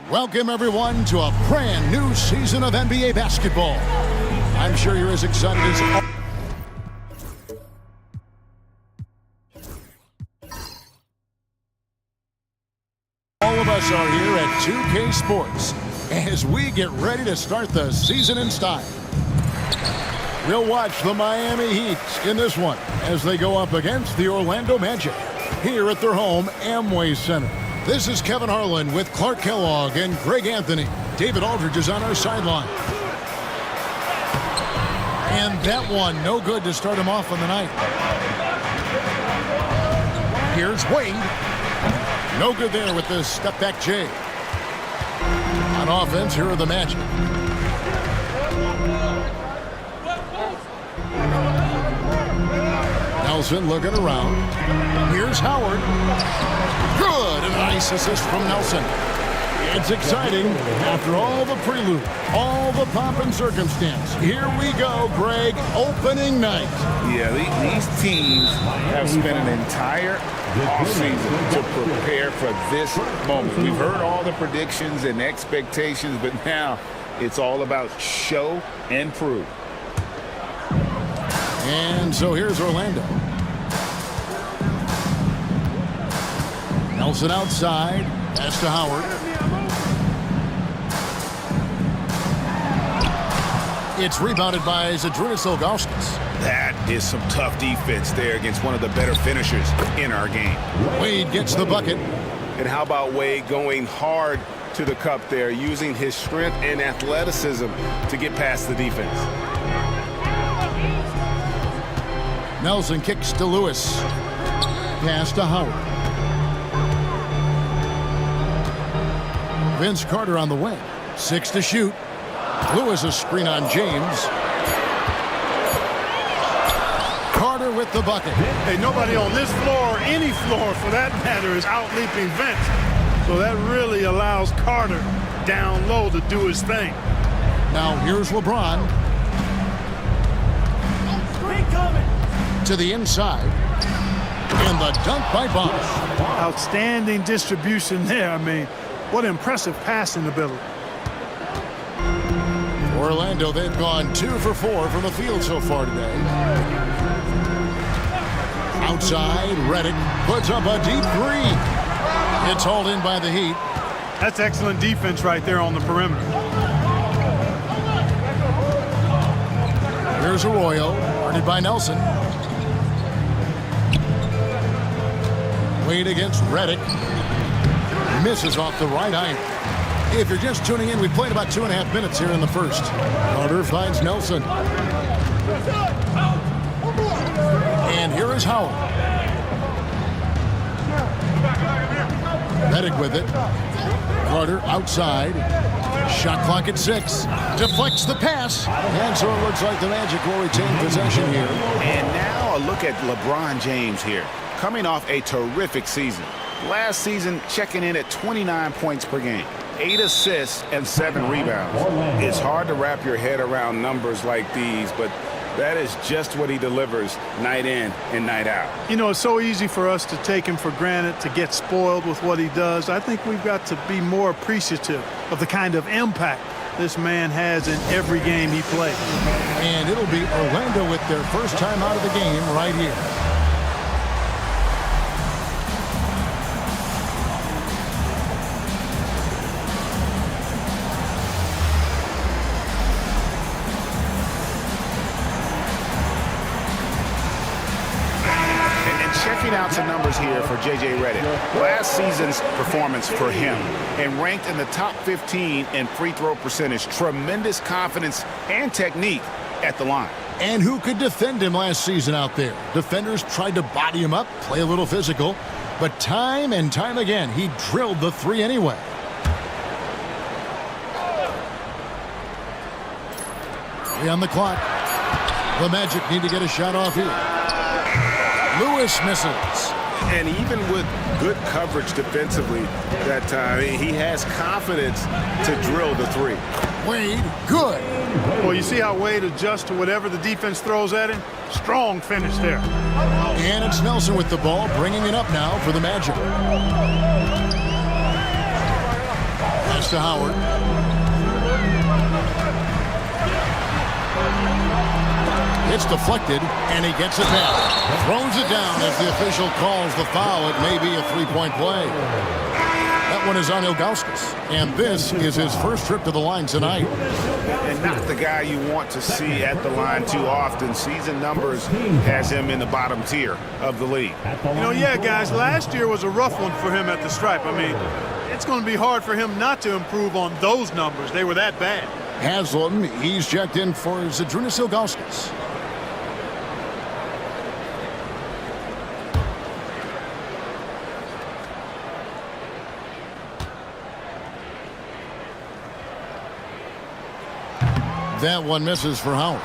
Welcome, everyone, to a brand new season of NBA basketball. I'm sure you're as excited as all of us are here at 2K Sports as we get ready to start the season in style. We'll watch the Miami Heat in this one as they go up against the Orlando Magic here at their home Amway Center. This is Kevin Harlan with Clark Kellogg and Greg Anthony. David Aldridge is on our sideline. And that one, no good to start him off on the night. Here's Wade. No good there with the step-back J. On offense, here are the Magic. Nelson looking around. Here's Howard. Good, and a nice assist from Nelson. It's exciting after all the prelude, all the pomp and circumstance. Here we go, Greg, opening night. Yeah, these teams have spent an entire offseason to prepare for this moment. We've heard all the predictions and expectations, but now it's all about show and prove. And so here's Orlando. Nelson outside. Pass to Howard. It's rebounded by Zydrunas Ilgauskas. That is some tough defense there against one of the better finishers in our game. Wade gets the bucket. And how about Wade going hard to the cup there, using his strength and athleticism to get past the defense. Nelson kicks to Lewis. Pass to Howard. Vince Carter on the wing. 6 to shoot. Lewis a screen on James. Carter with the bucket. Hey, nobody on this floor, or any floor for that matter, is out-leaping Vince. So that really allows Carter down low to do his thing. Now here's LeBron. To the inside. And the dunk by Bosch. Outstanding distribution there. I mean, what impressive passing ability. Orlando, they've gone 2 for 4 from the field so far today. Outside, Redick puts up a deep 3. It's hauled in by the Heat. That's excellent defense right there on the perimeter. Here's Arroyo, guarded by Nelson. Wade against Redick. Misses off the right iron. If you're just tuning in, we played about 2.5 minutes here in the first. Carter finds Nelson. And here is Howard. Redick with it. Carter outside. Shot clock at 6. Deflects the pass. And so it looks like the Magic will retain possession here. And now a look at LeBron James here, coming off a terrific season. Last season, checking in at 29 points per game, 8 assists and 7 rebounds. It's hard to wrap your head around numbers like these, but That is just what he delivers night in and night out. You know, it's so easy for us to take him for granted, to get spoiled with what he does. I think we've got to be more appreciative of the kind of impact this man has in every game he plays. And it'll be Orlando with their first time out of the game right here. Checking out some numbers here for J.J. Redick. Last season's performance for him, and ranked in the top 15 in free throw percentage. Tremendous confidence and technique at the line. And who could defend him last season out there? Defenders tried to body him up, play a little physical, but time and time again, he drilled the three anyway. Three on the clock. The Magic need to get a shot off here. Lewis misses. And even with good coverage defensively that time, he has confidence to drill the three. Wade, good. Well, you see how Wade adjusts to whatever the defense throws at him? Strong finish there. And it's Nelson with the ball, bringing it up now for the Magic. Pass to Howard. It's deflected, and he gets it back. Throws it down as the official calls the foul. It may be a three-point play. That one is on Ilgauskas, and this is his first trip to the line tonight. And not the guy you want to see at the line too often. Season numbers has him in the bottom tier of the league. You know, yeah, guys, last year was a rough one for him at the stripe. I mean, it's going to be hard for him not to improve on those numbers. They were that bad. Haslam, he's checked in for Zydrunas Ilgauskas. That one misses for Howard.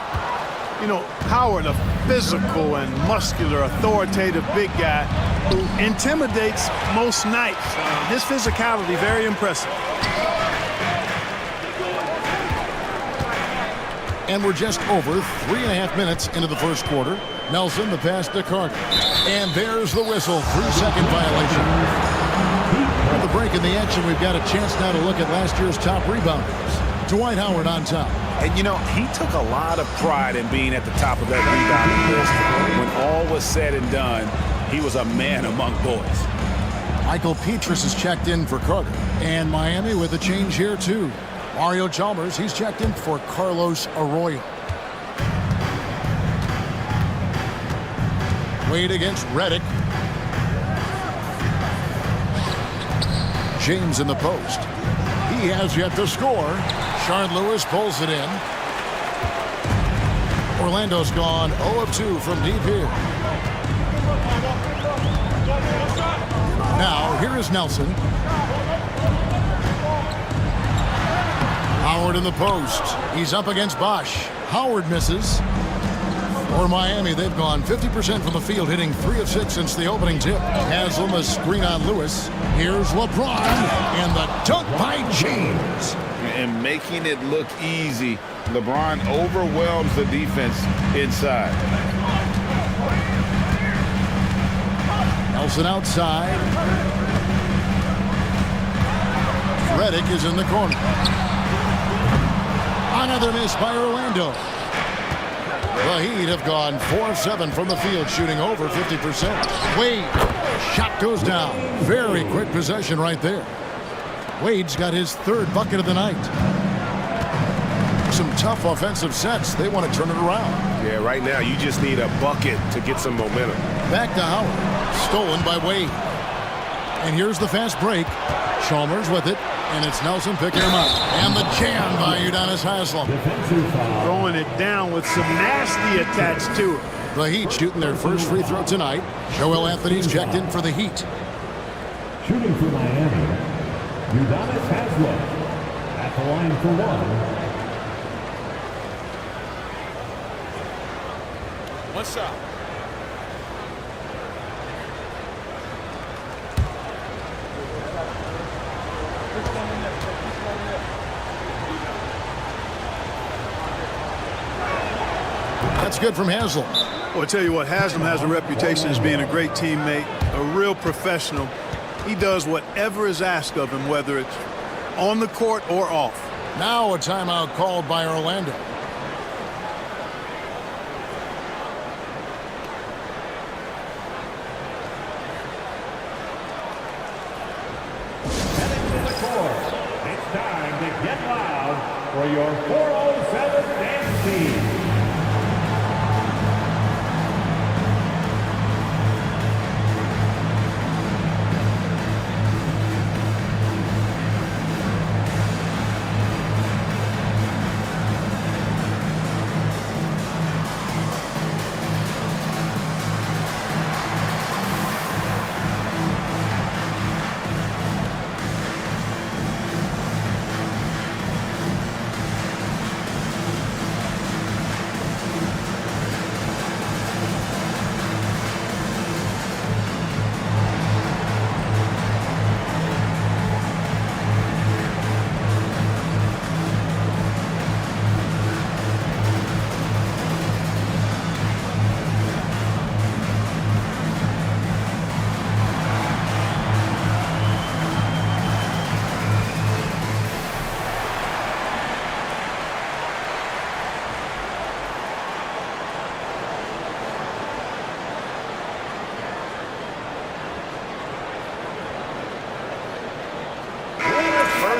You know, Howard, a physical and muscular, authoritative big guy who intimidates most nights. His physicality, very impressive. And we're just over 3.5 minutes into the first quarter. Nelson, the pass to Carter. And there's the whistle. 3-second violation. At the break in the action, we've got a chance now to look at last year's top rebounders. Dwight Howard on top. And, you know, he took a lot of pride in being at the top of that rebounding list. When all was said and done, he was a man among boys. Michael Petrus is checked in for Carter. And Miami with a change here, too. Mario Chalmers, he's checked in for Carlos Arroyo. Wade against Redick. James in the post. He has yet to score. Shard Lewis pulls it in. Orlando's gone 0 of 2 from deep here. Now, here is Nelson. Howard in the post. He's up against Bosch. Howard misses. For Miami, they've gone 50% from the field, hitting 3 of 6 since the opening tip. Haslam a screen on Lewis. Here's LeBron, and the dunk by James. And making it look easy, LeBron overwhelms the defense inside. Nelson outside. Redick is in the corner. Another miss by Orlando. The Heat have gone 4 of 7 from the field, shooting over 50%. Wade, shot goes down. Very quick possession right there. Wade's got his 3rd bucket of the night. Some tough offensive sets. They want to turn it around. Yeah, right now you just need a bucket to get some momentum. Back to Howard. Stolen by Wade. And here's the fast break. Chalmers with it. And it's Nelson picking him up. And the jam by Udonis Haslam. Throwing it down with some nasty attached to it. The Heat shooting their first free throw tonight. Joel Anthony's checked in for the Heat. Shooting for Miami, Udonis Haslam at the line for 1. What's up? That's good from Haslam. Well, I tell you what, Haslam has a reputation as being a great teammate, a real professional. He does whatever is asked of him, whether it's on the court or off. Now a timeout called by Orlando. Heading to the court. It's time to get loud for your 407 dance team.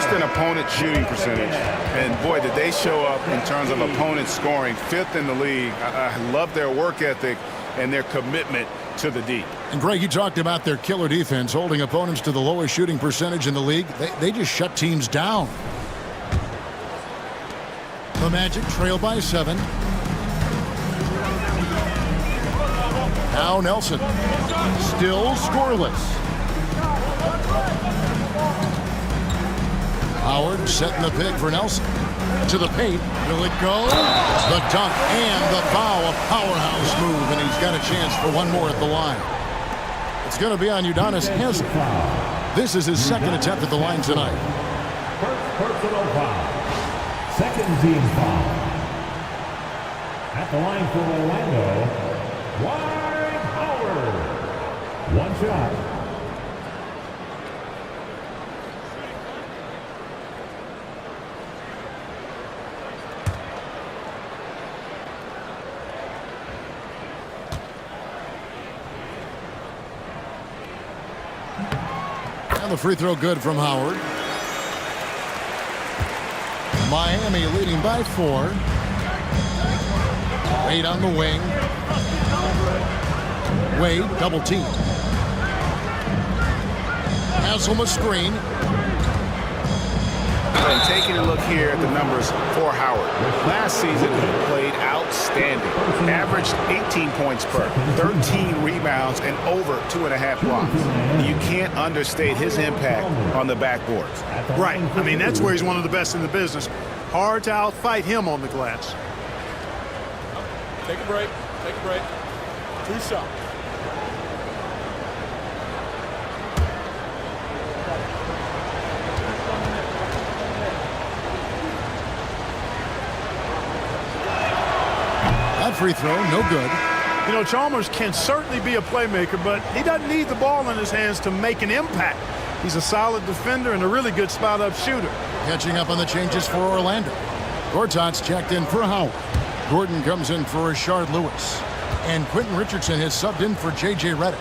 An opponent shooting percentage, and boy, did they show up in terms of opponent scoring. 5th in the league. I love their work ethic and their commitment to the D. And Greg, you talked about their killer defense, holding opponents to the lowest shooting percentage in the league. They just shut teams down. The Magic trail by 7. Now Nelson, still scoreless. Howard setting the pick for Nelson. To the paint. Will it go? The dunk and the foul. A powerhouse move, and he's got a chance for one more at the line. It's going to be on Udonis Haslem. This is his second attempt at the line tonight. First personal foul. Second team foul. At the line for Orlando, Dwight Howard. One shot. And the free throw good from Howard. Miami leading by 4. Wade on the wing. Wade double team. Haslam a screen. And taking a look here at the numbers for Howard. Last season, he played outstanding. Averaged 18 points per, 13 rebounds, and over 2.5 blocks. You can't understate his impact on the backboards. Right. I mean, that's where he's one of the best in the business. Hard to outfight him on the glass. Take a break. Take a break. 2 shots. That free throw, no good. You know, Chalmers can certainly be a playmaker, but he doesn't need the ball in his hands to make an impact. He's a solid defender and a really good spot-up shooter. Catching up on the changes for Orlando. Gortat's checked in for Howard. Gordon comes in for Rashard Lewis. And Quentin Richardson has subbed in for J.J. Redick.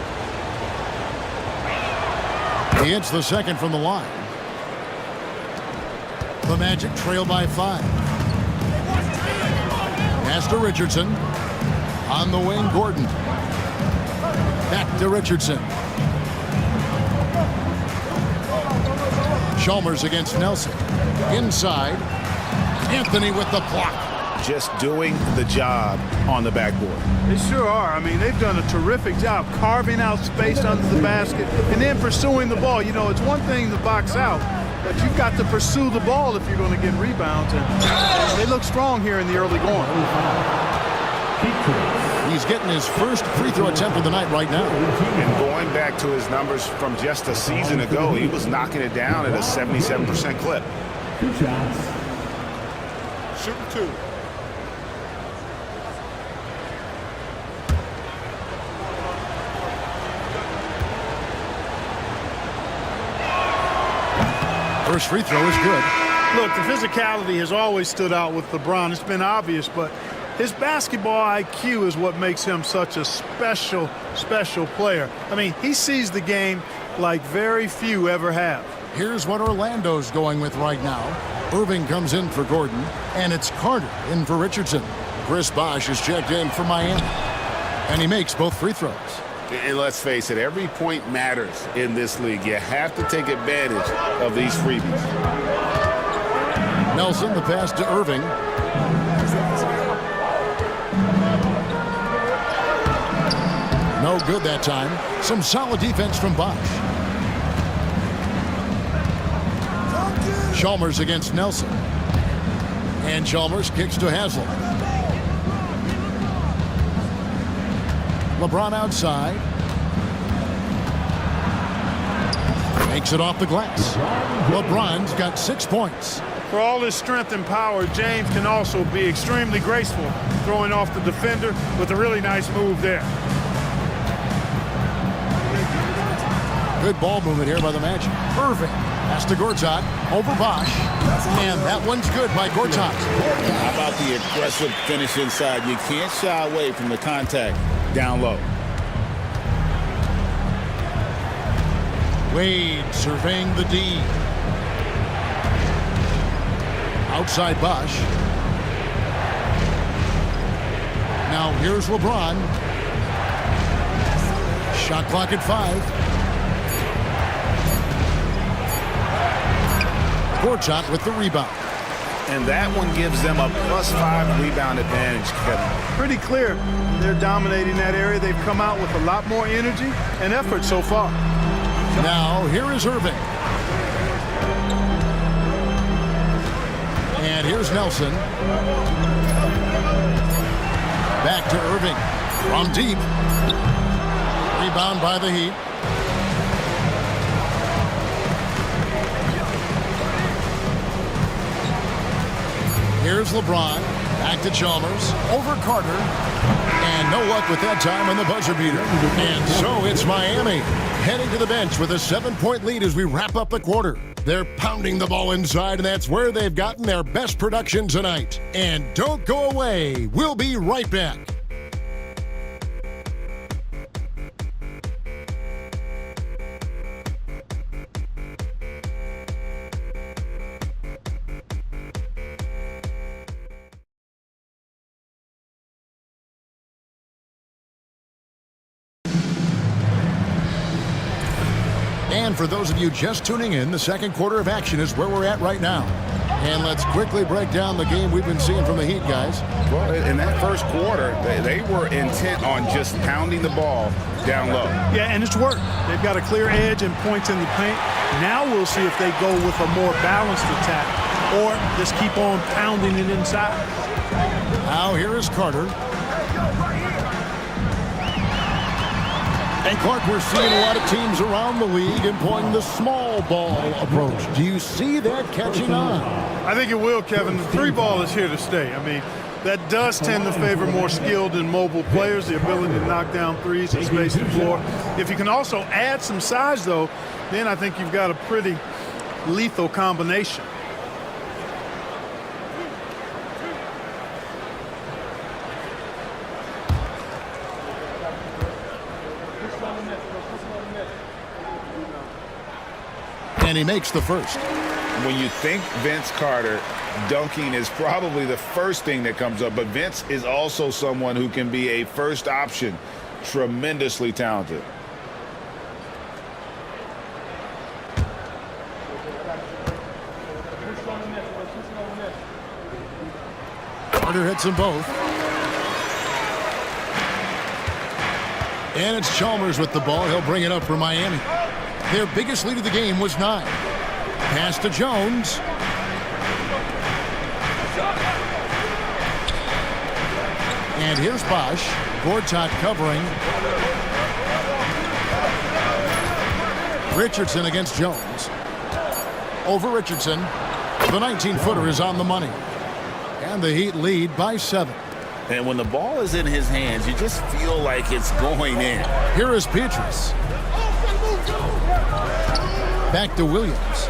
He hits the second from the line. The Magic trail by 5. Pass to Richardson. On the wing, Gordon. Back to Richardson. Chalmers against Nelson. Inside. Anthony with the block. Just doing the job on the backboard. They sure are. I mean, they've done a terrific job carving out space under the basket and then pursuing the ball. You know, it's one thing to box out, but you've got to pursue the ball if you're going to get rebounds. And they look strong here in the early going. He's getting his first free throw attempt of the night right now. And going back to his numbers from just a season ago, he was knocking it down at a 77% clip. 2 shots. Shooting 2. First free throw is good. Look, the physicality has always stood out with LeBron. It's been obvious, but his basketball IQ is what makes him such a special player. I mean, he sees the game like very few ever have. Here's what Orlando's going with right now. Irving comes in for Gordon, and it's Carter in for Richardson. Chris Bosh is checked in for Miami, and he makes both free throws. And let's face it, every point matters in this league. You have to take advantage of these freebies. Nelson, the pass to Irving. No good that time. Some solid defense from Bosh. Chalmers against Nelson. And Chalmers kicks to Haslem. LeBron outside. Makes it off the glass. LeBron's got 6 points. For all his strength and power, James can also be extremely graceful, throwing off the defender with a really nice move there. Good ball movement here by the Magic. Irving pass to Gortat over Bosh. And that one's good by Gortat. How about the aggressive finish inside? You can't shy away from the contact down low. Wade surveying the D. Outside Bosh. Now here's LeBron. Shot clock at 5. Gortat with the rebound. And that one gives them a +5 rebound advantage, Kevin. Pretty clear they're dominating that area. They've come out with a lot more energy and effort so far. Now here is Irving. And here's Nelson. Back to Irving. From deep. Rebound by the Heat. Here's LeBron. Back to Chalmers. Over Carter. And no luck with that time on the buzzer beater. And so it's Miami heading to the bench with a 7-point lead as we wrap up the quarter. They're pounding the ball inside, and that's where they've gotten their best production tonight. And don't go away. We'll be right back. And for those of you just tuning in, the second quarter of action is where we're at right now. And let's quickly break down the game we've been seeing from the Heat, guys. Well, in that first quarter, they were intent on just pounding the ball down low. Yeah, and it's worked. They've got a clear edge and points in the paint. Now we'll see if they go with a more balanced attack or just keep on pounding it inside. Now here is Carter. And Clark, we're seeing a lot of teams around the league employing the small ball approach. Do you see that catching on? I think it will, Kevin. The three ball is here to stay. I mean, that does tend to favor more skilled and mobile players, the ability to knock down threes and space the floor. If you can also add some size, though, then I think you've got a pretty lethal combination. And he makes the first. When you think Vince Carter, dunking is probably the first thing that comes up, but Vince is also someone who can be a first option. Tremendously talented. Carter hits them both. And it's Chalmers with the ball. He'll bring it up for Miami. Their biggest lead of the game was 9. Pass to Jones. And here's Bosh. Gortat covering. Richardson against Jones. Over Richardson. The 19-footer is on the money. And the Heat lead by 7. And when the ball is in his hands, you just feel like it's going in. Here is Petrus. Back to Williams.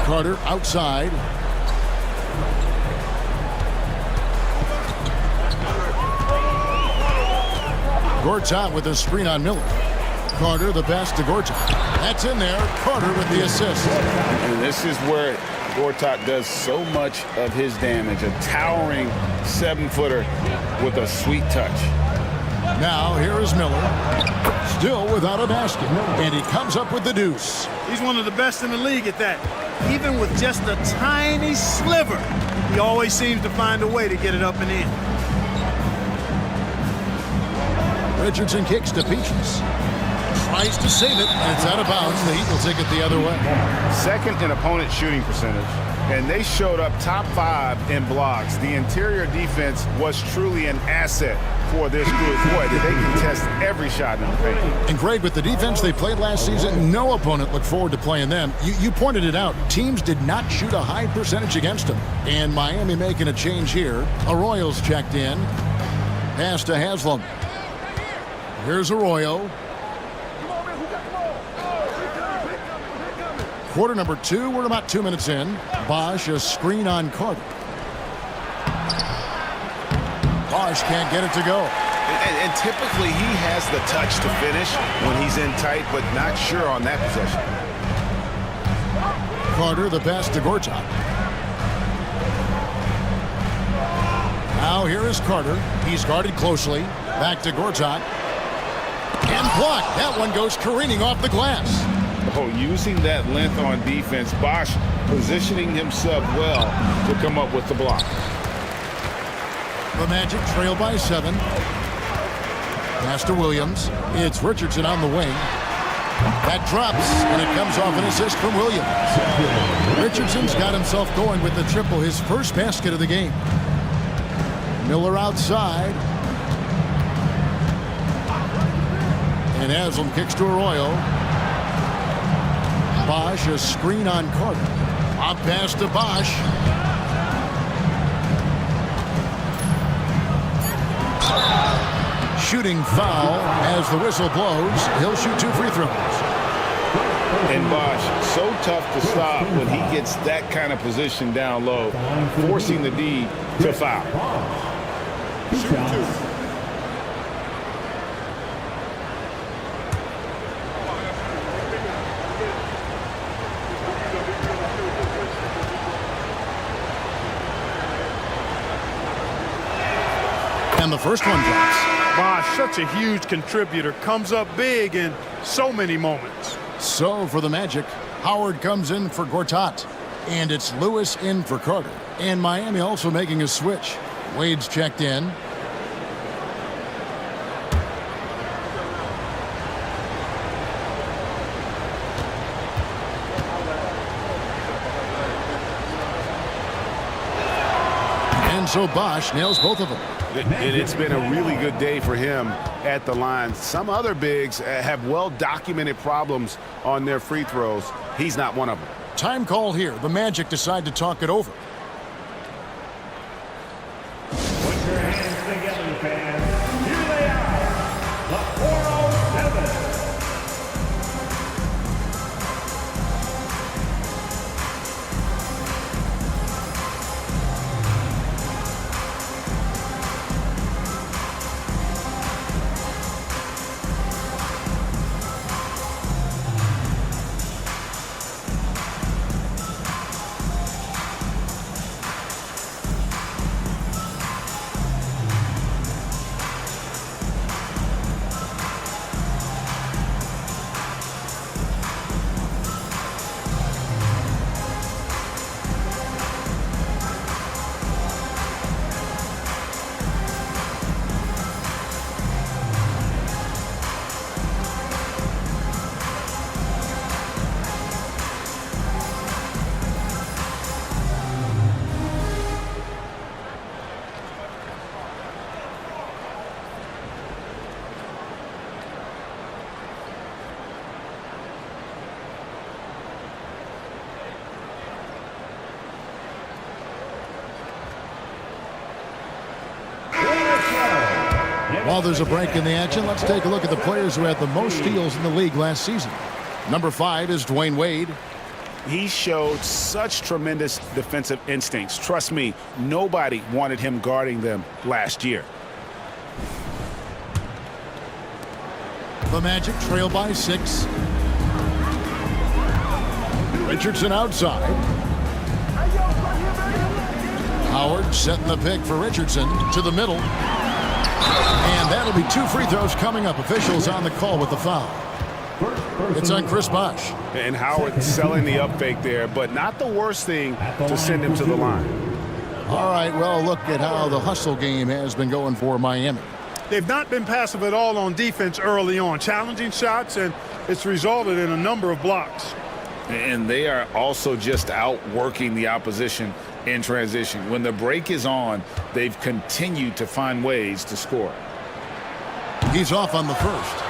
Carter outside. Gortat with a screen on Miller. Carter the pass to Gortat. That's in there. Carter with the assist. And this is where Gortat does so much of his damage. A towering 7-footer with a sweet touch. Now here is Miller. Still without a basket. And he comes up with the deuce. He's one of the best in the league at that. Even with just a tiny sliver, he always seems to find a way to get it up and in. Richardson kicks to Peaches. Tries to save it, and it's out of bounds. The Heat will take it the other way. Second in opponent shooting percentage, and they showed up top 5 in blocks. The interior defense was truly an asset for this group. Boy, did they contest every shot in the paint. And Greg, with the defense they played last season, no opponent looked forward to playing them. You pointed it out. Teams did not shoot a high percentage against them. And Miami making a change here. Arroyo's checked in. Pass to Haslam. Here's Arroyo. Quarter number 2, we're about 2 minutes in. Bosch, a screen on Carter. Bosch can't get it to go. And typically he has the touch to finish when he's in tight, but not sure on that possession. Carter, the pass to Gortat. Now here is Carter. He's guarded closely. Back to Gortat. And blocked. That one goes careening off the glass. Oh, using that length on defense, Bosch positioning himself well to come up with the block. The Magic trail by 7. Pass to Williams. It's Richardson on the wing. That drops, and it comes off an assist from Williams. Richardson's got himself going with the triple, his first basket of the game. Miller outside. And Haslam kicks to Arroyo. Bosch, a screen on Carter. Up pass to Bosch. Shooting foul as the whistle blows. He'll shoot 2 free throws. And Bosch, so tough to stop when he gets that kind of position down low, forcing the D to foul. And the first one drops. Bosch, such a huge contributor, comes up big in so many moments. So for the Magic, Howard comes in for Gortat. And it's Lewis in for Carter. And Miami also making a switch. Wade's checked in. And so Bosch nails both of them. And it's been a really good day for him at the line. Some other bigs have well-documented problems on their free throws. He's not one of them. Time call here. The Magic decide to talk it over. Put your hands together, fans. Here they are, the 407. While there's a break in the action, let's take a look at the players who had the most steals in the league last season. Number 5 is Dwayne Wade. He showed such tremendous defensive instincts. Trust me, nobody wanted him guarding them last year. The Magic trail by 6. Richardson outside. Howard setting the pick for Richardson to the middle. And that'll be 2 free throws coming up. Officials on the call with the foul. It's on Chris Bosh. And Howard selling the up fake there, but not the worst thing to send him to the line. All right, well, look at how the hustle game has been going for Miami. They've not been passive at all on defense early on. Challenging shots, and it's resulted in a number of blocks. And they are also just outworking the opposition in transition. When the break is on, they've continued to find ways to score. He's off on the first.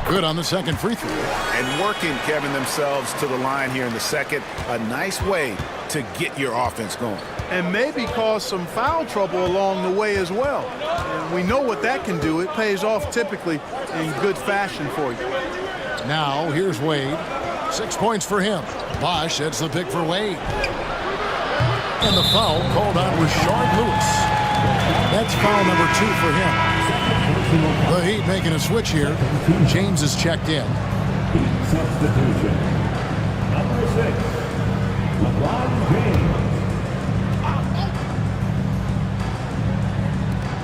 Good on the second free throw. And working, Kevin, themselves to the line here in the second. A nice way to get your offense going. And maybe cause some foul trouble along the way as well. And we know what that can do. It pays off typically in good fashion for you. Now, here's Wade. 6 points for him. Bosh sets the pick for Wade. And the foul called on Rashard Lewis. That's foul number 2 for him. The Heat making a switch here. James is checked in. Substitution. Number 6, LeBron James.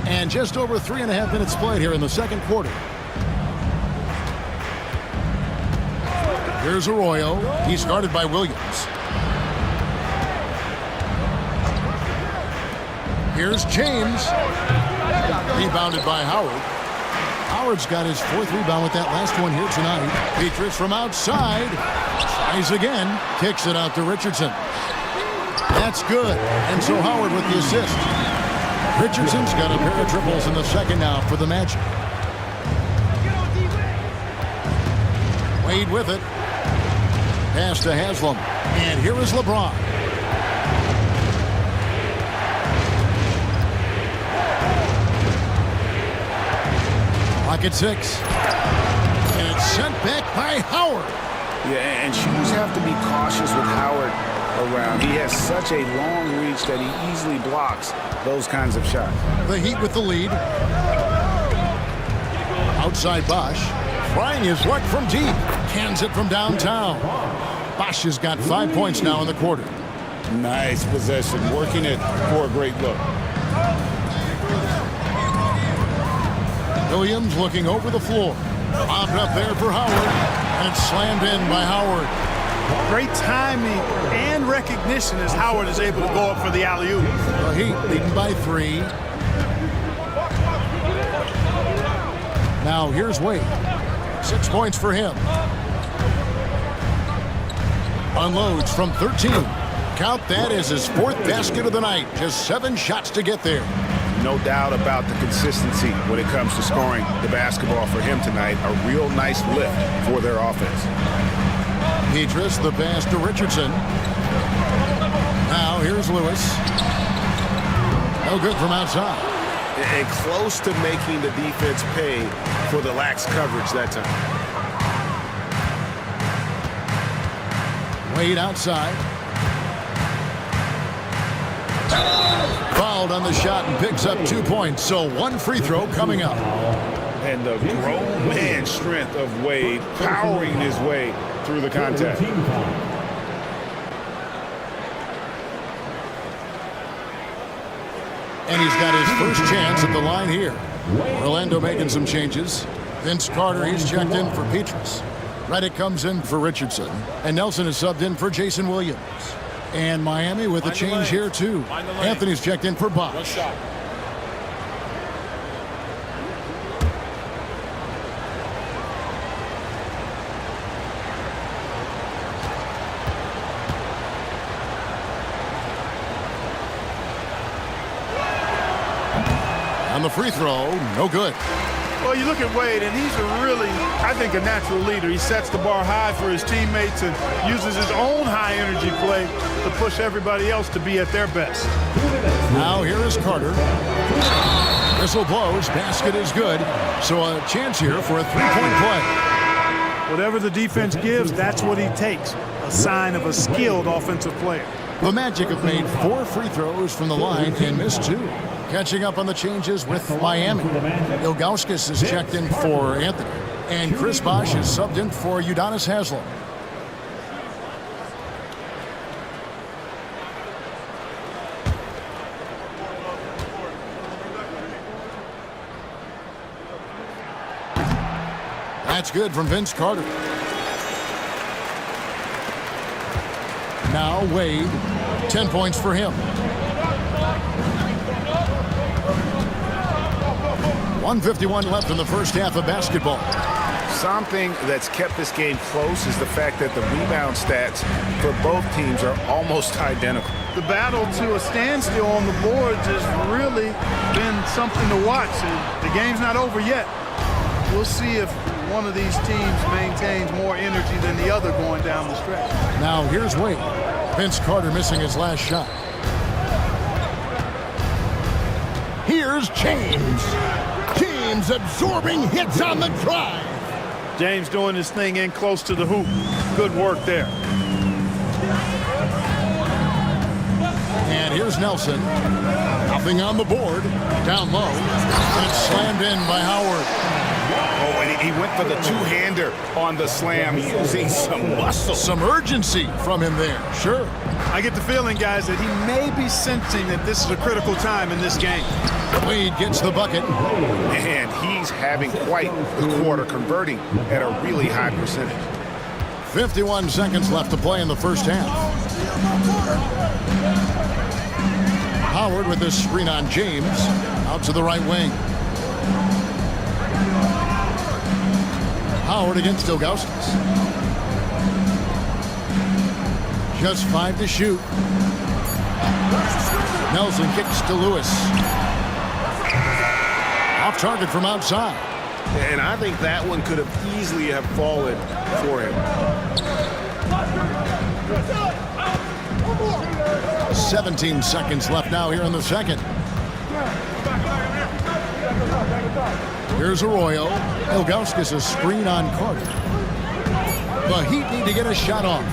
And just over 3.5 minutes played here in the second quarter. Here's Arroyo. He's guarded by Williams. Here's James. Rebounded by Howard. Howard's got his 4th rebound with that last one here tonight. Petrus from outside. Tries again. Kicks it out to Richardson. That's good. And so Howard with the assist. Richardson's got a pair of triples in the second now for the Magic. Wade with it. Pass to Haslam. And here is LeBron. Clock at 6. And it's sent back by Howard. Yeah, and shooters have to be cautious with Howard around. He has such a long reach that he easily blocks those kinds of shots. The Heat with the lead. Outside Bosh. Trying his luck from deep. Cans it from downtown. Bosh has got 5 points now in the quarter. Nice possession, working it for a great look. Williams looking over the floor. Bobbed up there for Howard. And it's slammed in by Howard. Great timing and recognition as Howard is able to go up for the alley-oop. The Heat leading by 3. Now here's Wade. 6 points for him. Unloads from 13. Count that as his 4th basket of the night. Just 7 shots to get there. No doubt about the consistency when it comes to scoring the basketball for him tonight. A real nice lift for their offense. Petrus, the pass to Richardson. Now here's Lewis. No good from outside. And close to making the defense pay for the lax coverage that time. Wade outside. Fouled on the shot and picks up 2 points. So 1 free throw coming up. And the grown man strength of Wade powering his way through the contact. And he's got his first chance at the line here. Orlando making some changes. Vince Carter, he's checked in for Petrus. Reddick comes in for Richardson. And Nelson is subbed in for Jason Williams. And Miami with a change here, too. Anthony's checked in for Bosh. One shot. And the free throw, no good. Well, you look at Wade, and he's really, I think, a natural leader. He sets the bar high for his teammates and uses his own high-energy play to push everybody else to be at their best. Now here is Carter. Whistle blows, basket is good. So a chance here for a three-point play. Whatever the defense gives, that's what he takes. A sign of a skilled offensive player. The Magic have made 4 free throws from the line and missed 2. Catching up on the changes with Miami. Ilgauskas is checked in for Anthony. And Chris Bosh is subbed in for Udonis Haslem. That's good from Vince Carter. Now Wade, 10 points for him. 1:51 left in the first half of basketball. Something that's kept this game close is the fact that the rebound stats for both teams are almost identical. The battle to a standstill on the boards has really been something to watch. And the game's not over yet. We'll see if one of these teams maintains more energy than the other going down the stretch. Now here's Wade. Vince Carter missing his last shot. Here's James. James absorbing hits on the drive. James doing his thing in close to the hoop. Good work there. And here's Nelson. Nothing on the board. Down low. And it's slammed in by Howard. Oh, and he went for the two-hander on the slam, using some muscle. Some urgency from him there. Sure. I get the feeling, guys, that he may be sensing that this is a critical time in this game. Wade gets the bucket. And he's having quite the quarter, converting at a really high percentage. 51 seconds left to play in the first half. Howard with this screen on James. Out to the right wing. Howard against Ilgauskas. Just 5 to shoot. Nelson kicks to Lewis. Off target from outside. And I think that one could have easily have fallen for him. 17 seconds left now here in the second. Here's Arroyo. Ilgauskas a screen on Carter. The Heat need to get a shot off.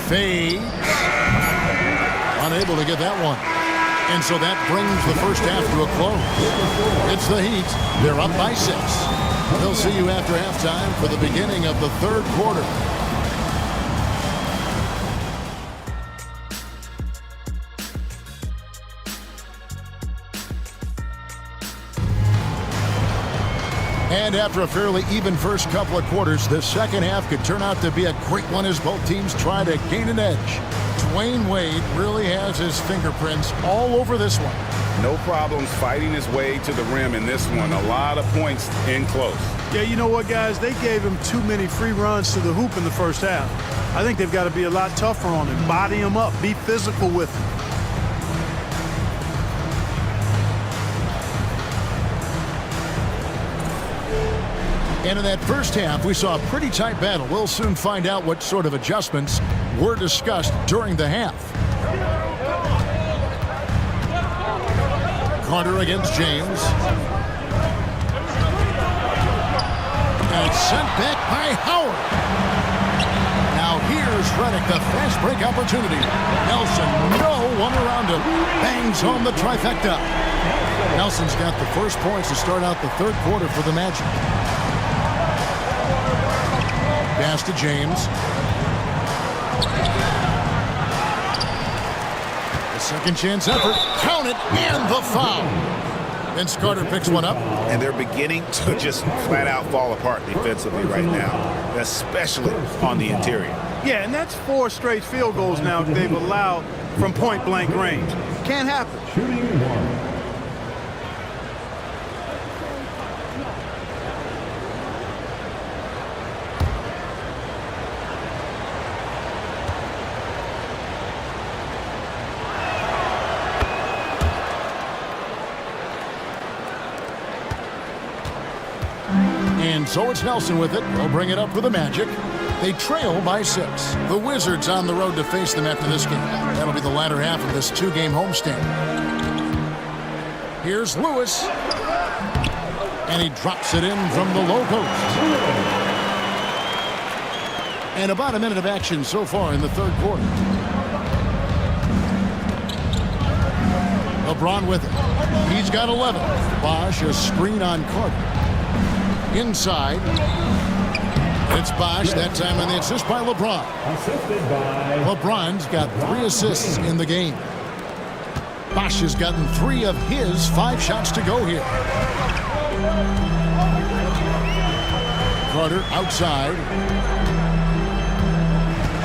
Fades. Unable to get that one. And so that brings the first half to a close. It's the Heat. They're up by 6. They'll see you after halftime for the beginning of the third quarter. And after a fairly even first couple of quarters, the second half could turn out to be a great one as both teams try to gain an edge. Dwayne Wade really has his fingerprints all over this one. No problems fighting his way to the rim in this one. A lot of points in close. Yeah, you know what, guys? They gave him too many free runs to the hoop in the first half. I think they've got to be a lot tougher on him. Body him up. Be physical with him. And in that first half, we saw a pretty tight battle. We'll soon find out what sort of adjustments were discussed during the half. Carter against James. And it's sent back by Howard. Now here's Redick, the fast break opportunity. Nelson, no one around him. Bangs home the trifecta. Nelson's got the first points to start out the third quarter for the Magic. Pass to James. The second chance effort. Count it, and the foul. Vince Carter picks one up. And they're beginning to just flat out fall apart defensively right now, especially on the interior. Yeah, and that's 4 straight field goals now that they've allowed from point-blank range. Can't happen. Shooting 1. And so it's Nelson with it. He'll bring it up for the Magic. They trail by 6. The Wizards on the road to face them after this game. That'll be the latter half of this 2-game homestand. Here's Lewis. And he drops it in from the low post. And about a minute of action so far in the third quarter. LeBron with it. He's got 11. Bosh, a screen on Carter. Inside. It's Bosh, that time on the assist by LeBron. LeBron's got 3 assists in the game. Bosh has gotten 3 of his 5 shots to go here. Carter outside.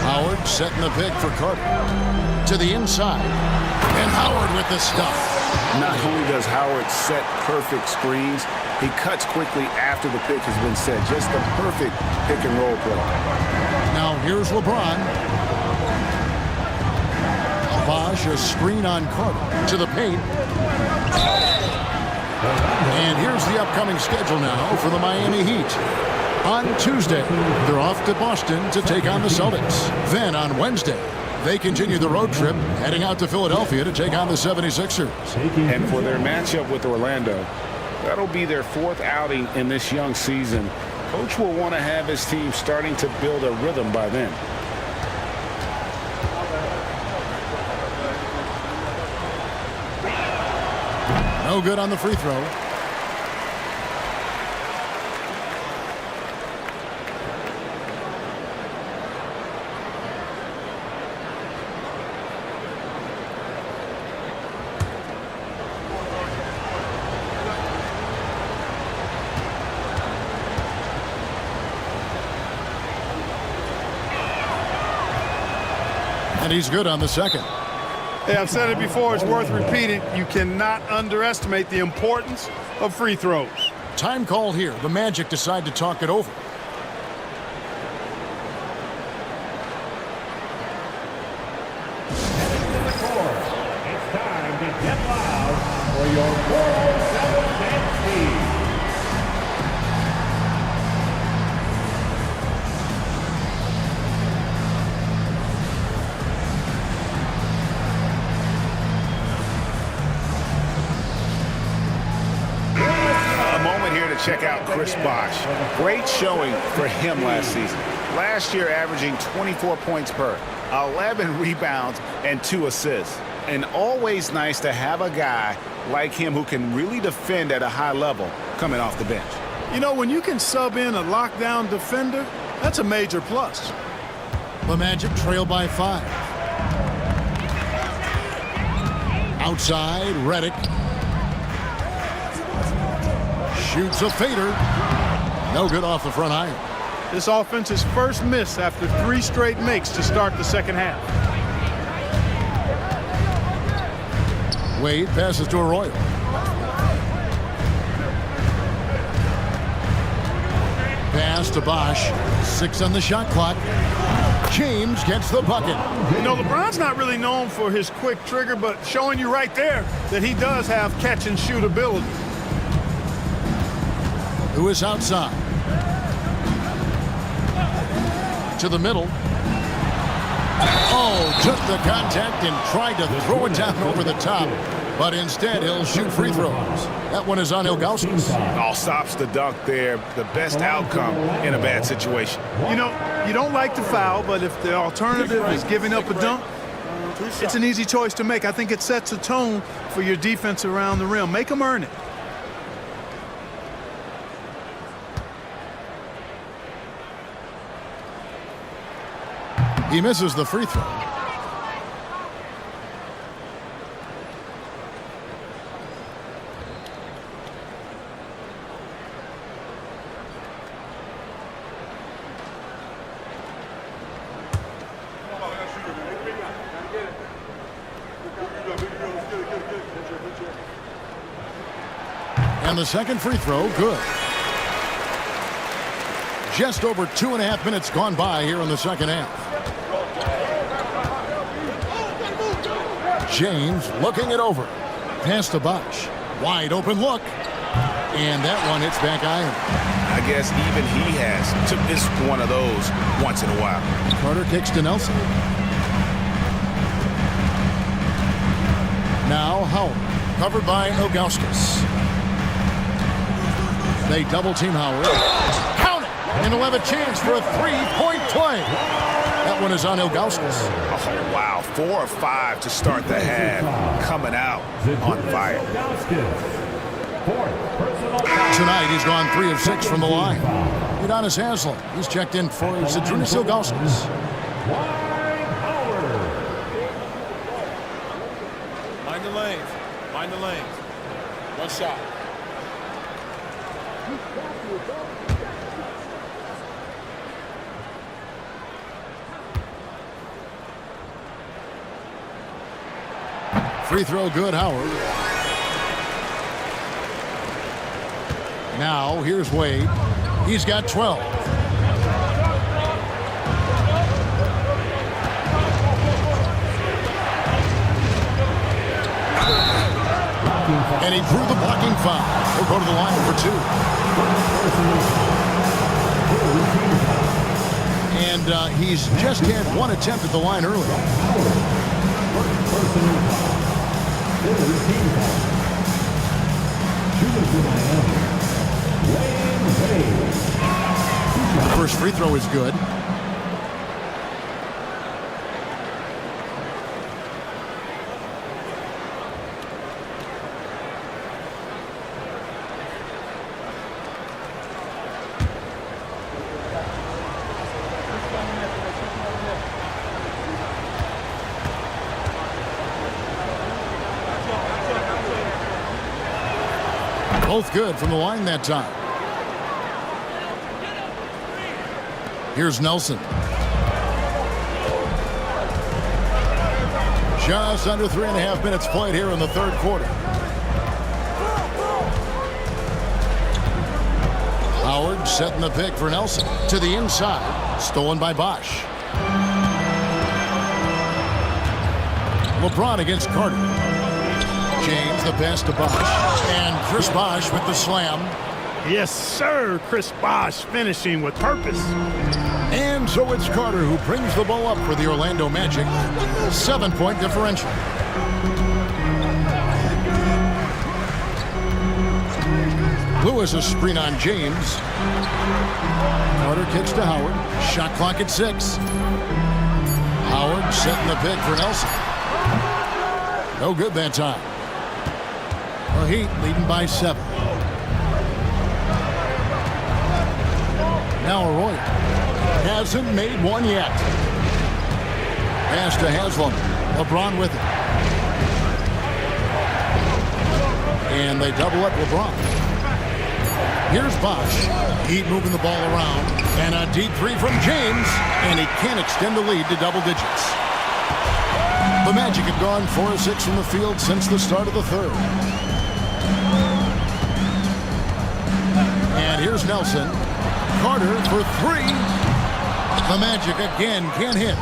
Howard setting the pick for Carter. To the inside. And Howard with the stuff. Not only does Howard set perfect screens, he cuts quickly after the pick has been set. Just the perfect pick and roll play. Now here's LeBron. Bosh, a screen on Carter. To the paint. And here's the upcoming schedule now for the Miami Heat. On Tuesday, they're off to Boston to take on the Celtics. Then on Wednesday, they continue the road trip, heading out to Philadelphia to take on the 76ers. And for their matchup with Orlando, that'll be their 4th outing in this young season. Coach will want to have his team starting to build a rhythm by then. No good on the free throw. And he's good on the second. Hey, I've said it before, it's worth repeating. You cannot underestimate the importance of free throws. Time called here. The Magic decide to talk it over. It's time to get loud for your 407 dance team. Check out Chris Bosh. Great showing for him last season. Last year averaging 24 points per, 11 rebounds, and 2 assists. And always nice to have a guy like him who can really defend at a high level coming off the bench. You know, when you can sub in a lockdown defender, that's a major plus. The Magic trail by 5. Outside, Redick. Shoots a fader. No good off the front iron. This offense's first miss after 3 straight makes to start the second half. Wade passes to Arroyo. Pass to Bosh. 6 on the shot clock. James gets the bucket. You know, LeBron's not really known for his quick trigger, but showing you right there that he does have catch and shoot ability. Who is outside. To the middle. Oh, took the contact and tried to throw it down over the top. But instead, he'll shoot free throws. That one is on Ilgauskas. All stops the dunk there. The best outcome in a bad situation. You know, you don't like to foul, but if the alternative is giving up a dunk, it's an easy choice to make. I think it sets a tone for your defense around the rim. Make them earn it. He misses the free throw. And the second free throw, good. Just over 2.5 minutes gone by here in the second half. James looking it over. Pass to Bosh. Wide open look. And that one hits back iron. guess even he has to miss one of those once in a while. Carter kicks to Nelson. Now Howard, covered by Ilgauskas. They double team Howard. Count it! And he'll have a chance for a three-point play. That one is on Ilgauskas. Oh, wow. 4 of 5 to start the half. Coming out on fire. Tonight, he's gone 3 of 6 from the line. Udonis Haslem, he's checked in for Zydrunas Ilgauskas. Mind the lanes. Mind the lanes. One shot. Free throw good, Howard. Now, here's Wade. He's got 12. And he drew the blocking foul. He'll go to the line for 2. And he's just had 1 attempt at the line earlier. The first free throw is good. Both good from the line that time. Here's Nelson. Just under 3.5 minutes played here in the third quarter. Howard setting the pick for Nelson. To the inside. Stolen by Bosch. LeBron against Carter. James the pass to Bosch. And Chris Bosch with the slam. Yes, sir. Chris Bosch finishing with purpose. And so it's Carter who brings the ball up for the Orlando Magic. 7-point differential. Lewis a screen on James. Carter kicks to Howard. Shot clock at 6. Howard setting the pick for Nelson. No good that time. The Heat leading by 7. Now Arroyo hasn't made one yet. Pass to Haslem. LeBron with it. And they double up LeBron. Here's Bosch. Heat moving the ball around. And a deep 3 from James. And he can't extend the lead to double digits. The Magic have gone 4 of 6 from the field since the start of the third. And here's Nelson. Carter for 3. The Magic again can't hit.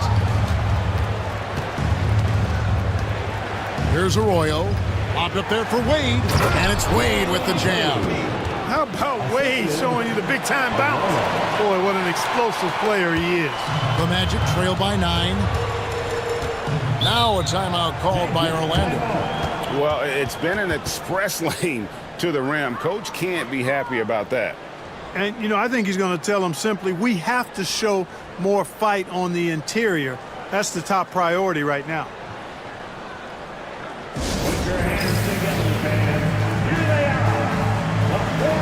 Here's Arroyo. Lobbed up there for Wade. And it's Wade with the jam. How about Wade showing you the big-time bounce? Boy, what an explosive player he is. The Magic trail by 9. Now a timeout called by Orlando. Well, it's been an express lane to the rim. Coach can't be happy about that. And, you know, I think he's going to tell them simply, we have to show more fight on the interior. That's the top priority right now. Put your hands together, fans. Here they are, the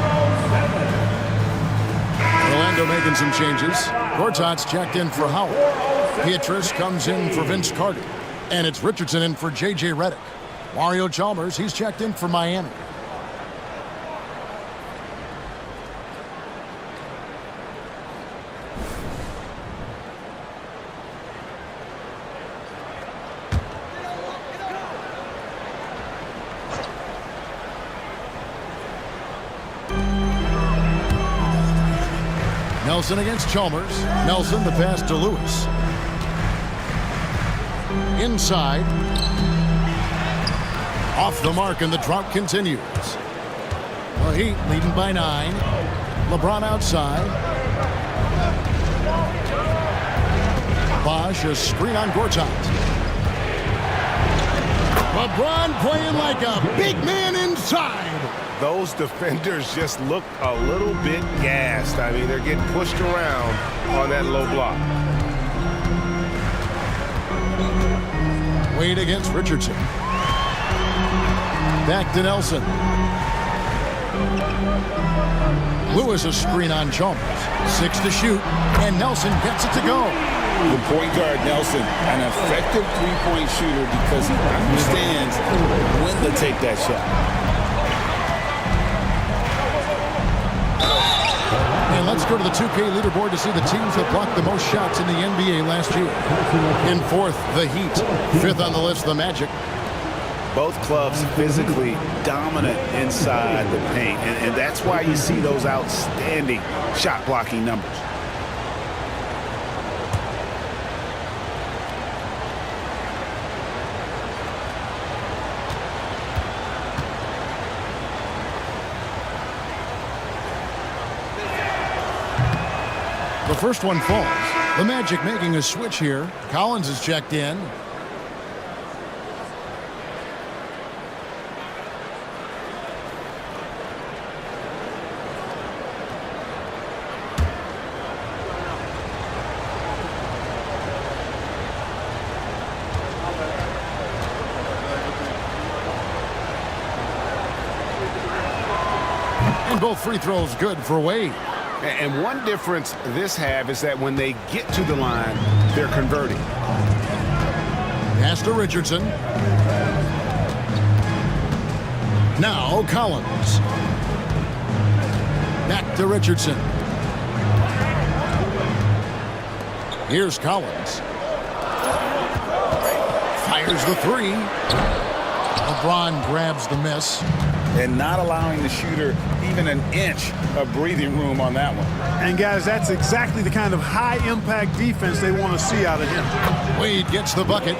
407. Orlando making some changes. Gortat's checked in for Howard. Pietrus comes in for Vince Carter. And it's Richardson in for J.J. Redick. Mario Chalmers, he's checked in for Miami. Nelson against Chalmers. Nelson the pass to Lewis. Inside. Off the mark and the drought continues. The Heat leading by 9. LeBron outside. Bosch, a screen on Gortat. LeBron playing like a big man inside. Those defenders just look a little bit gassed. I mean, they're getting pushed around on that low block. Wade against Richardson. Back to Nelson. Lewis a screen on Chalmers. 6 to shoot, and Nelson gets it to go. The point guard, Nelson, an effective three-point shooter because he understands when to take that shot. And let's go to the 2K leaderboard to see the teams that blocked the most shots in the NBA last year. In 4th, the Heat. 5th on the list, the Magic. Both clubs physically dominant inside the paint, and that's why you see those outstanding shot blocking numbers. The first one falls. The Magic making a switch here. Collins is checked in. And both free throws good for Wade. And one difference this have is that when they get to the line, they're converting. Pass to Richardson. Now Collins. Back to Richardson. Here's Collins. Fires the three. LeBron grabs the miss. And not allowing the shooter even an inch of breathing room on that one. And guys, that's exactly the kind of high-impact defense they want to see out of him. Wade gets the bucket.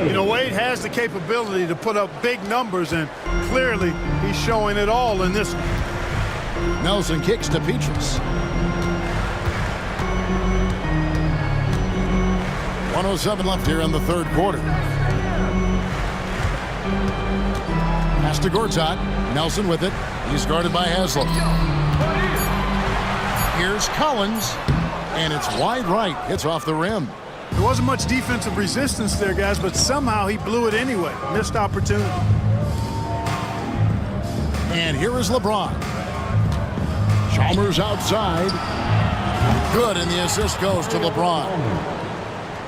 You know, Wade has the capability to put up big numbers, and clearly he's showing it all in this one. Nelson kicks to Petrus. 1:07 left here in the third quarter. Pass to Gortat. Nelson with it. He's guarded by Haslem. Here's Collins. And it's wide right. Hits off the rim. There wasn't much defensive resistance there, guys, but somehow he blew it anyway. Missed opportunity. And here is LeBron. Chalmers outside. Good, and the assist goes to LeBron.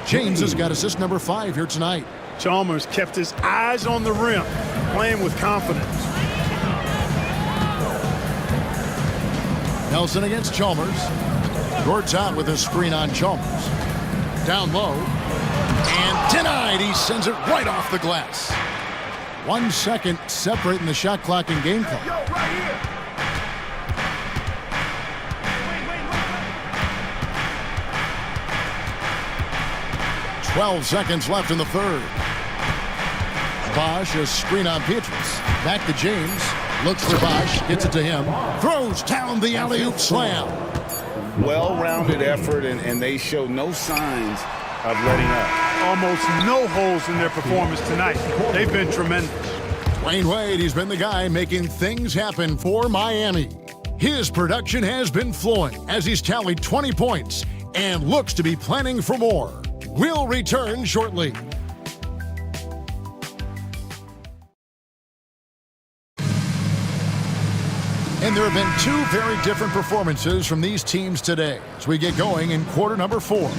James has got assist number 5 here tonight. Chalmers kept his eyes on the rim, playing with confidence. Nelson against Chalmers. Gortat with a screen on Chalmers. Down low. And denied. He sends it right off the glass. 1 second separating the shot clock and game clock. 12 seconds left in the third. Bosch, a screen on Petrus. Back to James. Looks for Bosch. Gets it to him. Throws down the alley-oop slam. Well-rounded effort, and they show no signs of letting up. Almost no holes in their performance tonight. They've been tremendous. Dwayne Wade, he's been the guy making things happen for Miami. His production has been flowing as he's tallied 20 points and looks to be planning for more. We'll return shortly. And there have been 2 very different performances from these teams today as we get going in quarter number 4.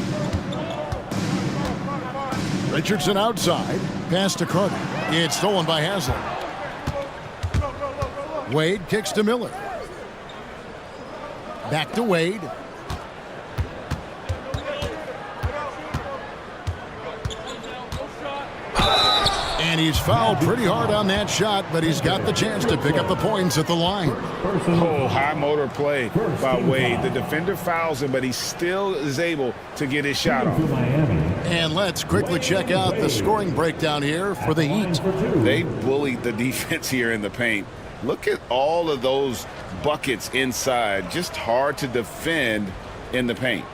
Richardson outside. Pass to Carter. It's stolen by Haslem. Wade kicks to Miller. Back to Wade. And he's fouled pretty hard on that shot, but he's got the chance to pick up the points at the line. Oh, high motor play by Wade. The defender fouls him, but he still is able to get his shot off. And let's quickly check out the scoring breakdown here for the Heat. They bullied the defense here in the paint. Look at all of those buckets inside. Just hard to defend in the paint.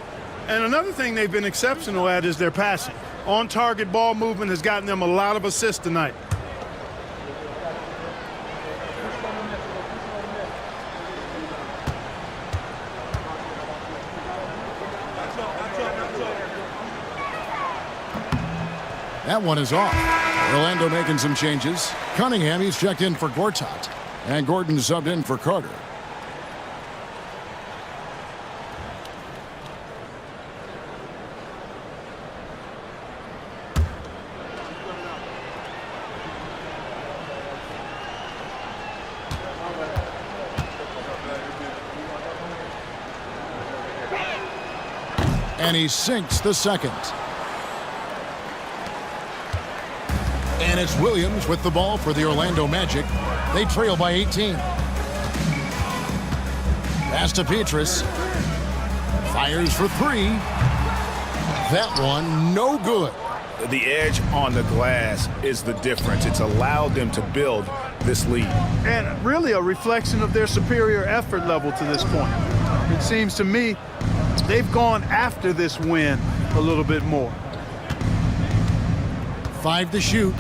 And another thing they've been exceptional at is their passing. On-target ball movement has gotten them a lot of assists tonight. That one is off. Orlando making some changes. Cunningham, he's checked in for Gortat. And Gordon subbed in for Carter. And he sinks the second. And it's Williams with the ball for the Orlando Magic. They trail by 18. Pass to Petrus. Fires for three. That one, no good. The edge on the glass is the difference. It's allowed them to build this lead. And really a reflection of their superior effort level to this point. It seems to me they've gone after this win a little bit more. 5 to shoot.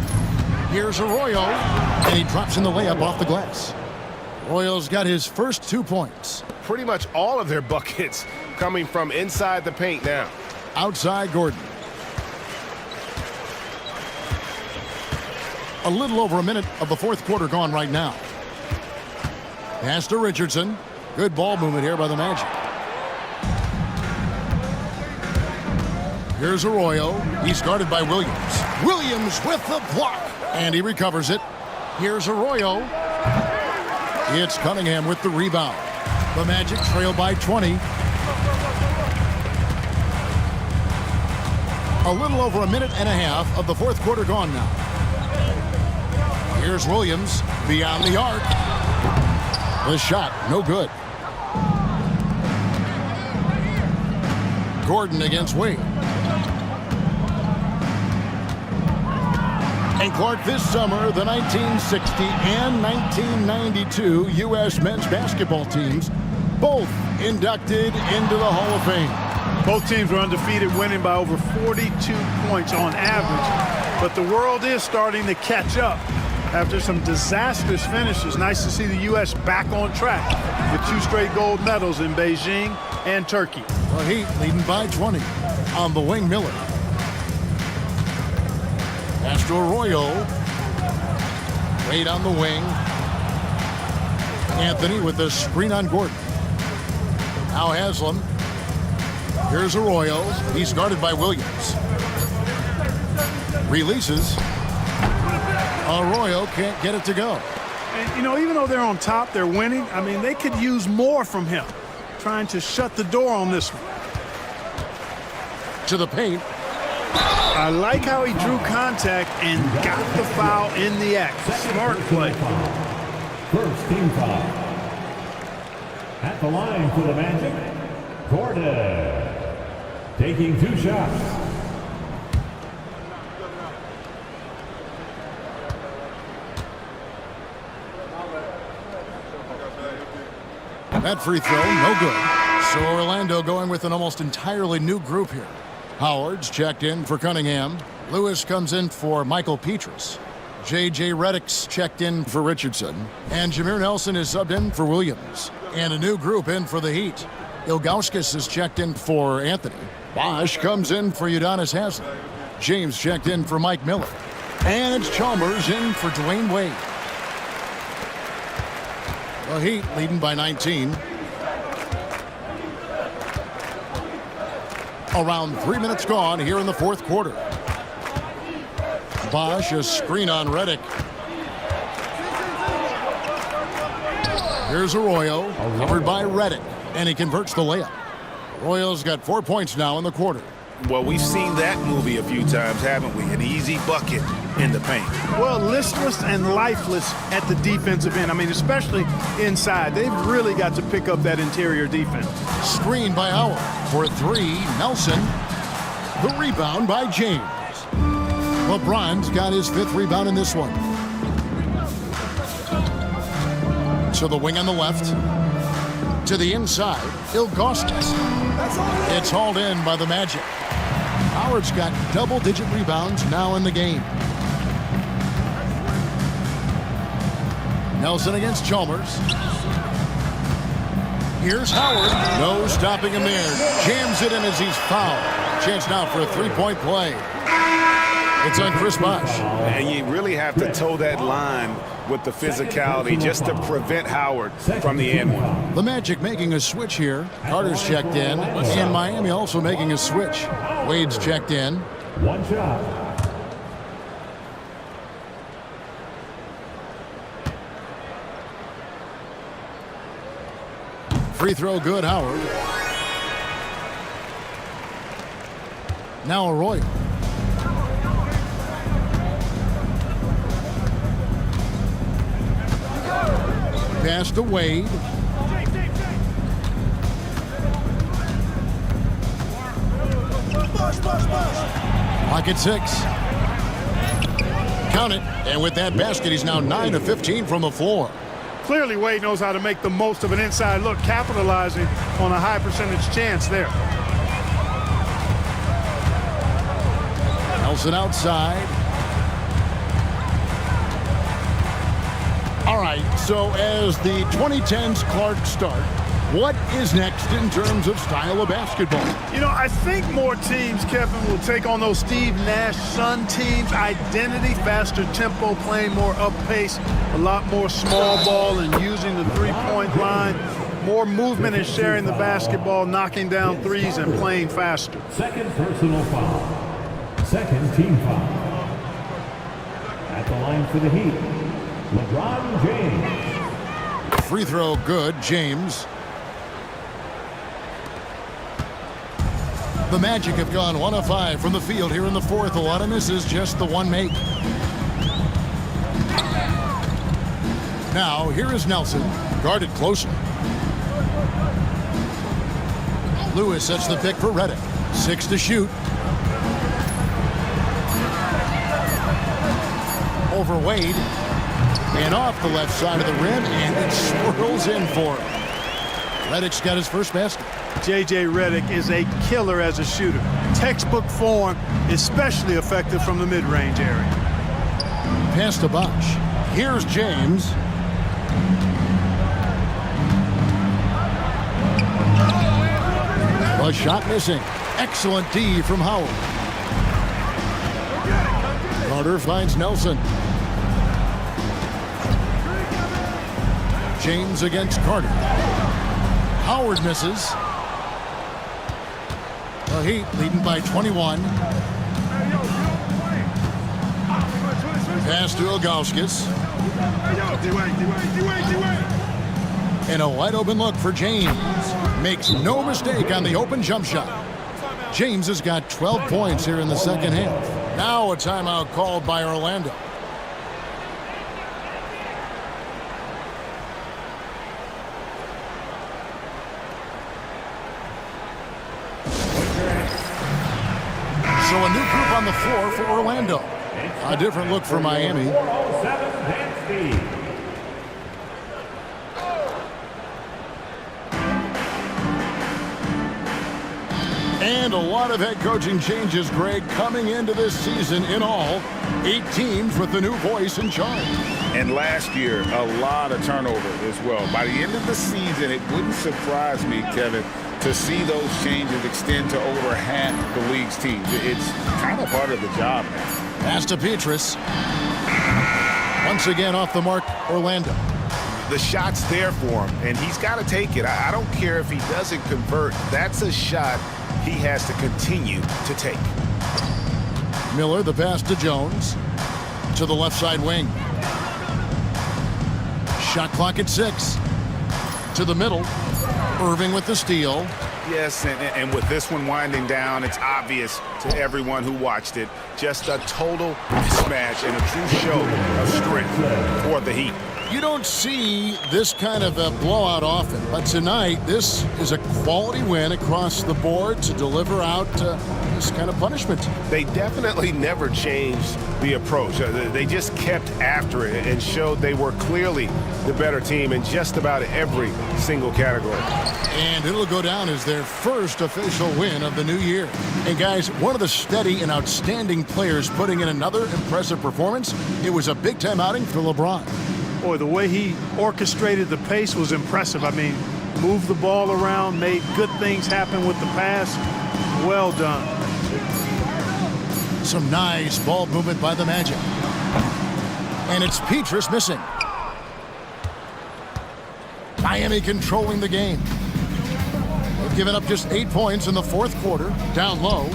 Here's Arroyo, and he drops in the layup off the glass. Arroyo's got his first 2 points. Pretty much all of their buckets coming from inside the paint now. Outside Gordon. A little over a minute of the fourth quarter gone right now. Pass to Richardson. Good ball movement here by the Magic. Here's Arroyo. He's guarded by Williams. Williams with the block. And he recovers it. Here's Arroyo. It's Cunningham with the rebound. The Magic trail by 20. A little over a minute and a half of the fourth quarter gone now. Here's Williams beyond the arc. The shot, no good. Gordon against Wade. And Clark, this summer, the 1960 and 1992 U.S. men's basketball teams both inducted into the Hall of Fame. Both teams were undefeated, winning by over 42 points on average. But the world is starting to catch up after some disastrous finishes. Nice to see the U.S. back on track with 2 straight gold medals in Beijing and Turkey. The Heat leading by 20 on the wing. Miller. Pass to Arroyo. Wade on the wing. Anthony with the screen on Gordon. Now Haslam. Here's Arroyo. He's guarded by Williams. Releases. Arroyo can't get it to go. And, you know, even though they're on top, they're winning. I mean, they could use more from him. Trying to shut the door on this one. To the paint. I like how he drew contact and got the foul in the act. Smart play. First team foul. At the line for the Magic, Gordon. Taking 2 shots. That free throw, no good. So Orlando going with an almost entirely new group here. Howard's checked in for Cunningham. Lewis comes in for Michael Petrus. J.J. Redick's checked in for Richardson. And Jameer Nelson is subbed in for Williams. And a new group in for the Heat. Ilgauskas is checked in for Anthony. Bosch comes in for Udonis Haslem. James checked in for Mike Miller. And it's Chalmers in for Dwayne Wade. The Heat leading by 19. Around 3 minutes gone here in the fourth quarter. Bosch, a screen on Redick. Here's Arroyo, covered by Redick, and he converts the layup. Arroyo's got 4 points now in the quarter. Well, we've seen that movie a few times, haven't we? An easy bucket in the paint. Well, listless and lifeless at the defensive end. I mean, especially inside. They've really got to pick up that interior defense. Screen by Howard for 3. Nelson. The rebound by James. LeBron's got his 5th rebound in this one. To the wing on the left. To the inside. Ilgauskas. It's hauled in by the Magic. Howard's got double-digit rebounds now in the game. Nelson against Chalmers. Here's Howard. No stopping him there. Jams it in as he's fouled. Chance now for a three-point play. It's on Chris Bosh. And you really have to toe that line with the physicality just to prevent Howard from the end one. The Magic making a switch here. Carter's checked in. And Miami also making a switch. Wade's checked in. One shot. Free throw good, Howard. Now Arroyo. Pass to Wade. Pocket 6. Count it. And with that basket, he's now 9 of 15 from the floor. Clearly, Wade knows how to make the most of an inside look, capitalizing on a high percentage chance there. Nelson outside. All right, so as the 2010s Clark start, what is next in terms of style of basketball? You know, I think more teams, Kevin, will take on those Steve Nash Sun teams. Identity, faster tempo, playing more up pace, a lot more small ball and using the three-point line. More movement and sharing the basketball, knocking down threes and playing faster. Second personal foul. Second team foul. At the line for the Heat, LeBron James. Free throw good, James. The Magic have gone 1 of 5 from the field here in the fourth. A lot of misses, just the one make. Now, here is Nelson, guarded closer. Lewis sets the pick for Redick. 6 to shoot. Over Wade. And off the left side of the rim, and it swirls in for him. Redick's got his first basket. J.J. Redick is a killer as a shooter. Textbook form, especially effective from the mid-range area. Pass to Bosh. Here's James. A shot missing. Excellent D from Howard. Carter finds Nelson. James against Carter. Howard misses. The Heat leading by 21. Pass to Ilgauskas. And a wide open look for James. Makes no mistake on the open jump shot. James has got 12 points here in the second half. Now a timeout called by Orlando. So a new group on the floor for Orlando. A different look for Miami. 407 Dan Steve. And a lot of head coaching changes, Greg, coming into this season. In all, 8 teams with the new voice in charge. And last year, a lot of turnover as well. By the end of the season, it wouldn't surprise me, Kevin, to see those changes extend to over half the league's teams. It's kind of part of the job now. Pass to Petrus. Once again off the mark, Orlando. The shot's there for him, and he's got to take it. I don't care if he doesn't convert. That's a shot he has to continue to take. Miller, the pass to Jones. To the left side wing. Shot clock at 6. To the middle. Irving with the steal. Yes, and with this one winding down, it's obvious to everyone who watched it. Just a total mismatch and a true show of strength for the Heat. You don't see this kind of a blowout often, but tonight this is a quality win across the board to deliver out this kind of punishment. They definitely never changed the approach. They just kept after it and showed they were clearly the better team in just about every single category. And it'll go down as their first official win of the new year. And guys, one of the steady and outstanding players putting in another impressive performance. It was a big-time outing for LeBron. Boy, the way he orchestrated the pace was impressive. I mean, moved the ball around, made good things happen with the pass. Well done. Some nice ball movement by the Magic. And it's Petrus missing. Miami controlling the game. They've given up just 8 points in the fourth quarter, down low.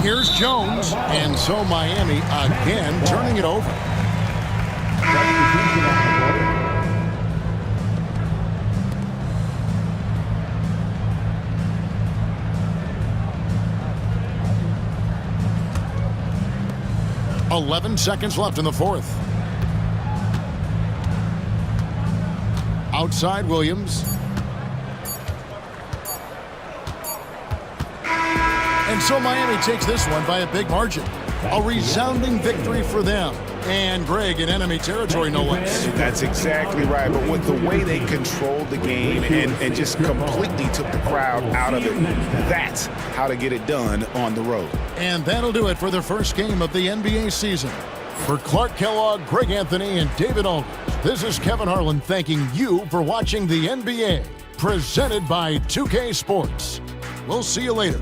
Here's Jones, and so Miami again turning it over. .11 seconds left in the fourth. Outside Williams. And so Miami takes this one by a big margin. A resounding victory for them. And Greg in enemy territory, no less. That's exactly right. But with the way they controlled the game and just completely took the crowd out of it, that's how to get it done on the road. And that'll do it for the first game of the NBA season. For Clark Kellogg, Greg Anthony, and David Aldridge, this is Kevin Harlan thanking you for watching the NBA, presented by 2K Sports. We'll see you later.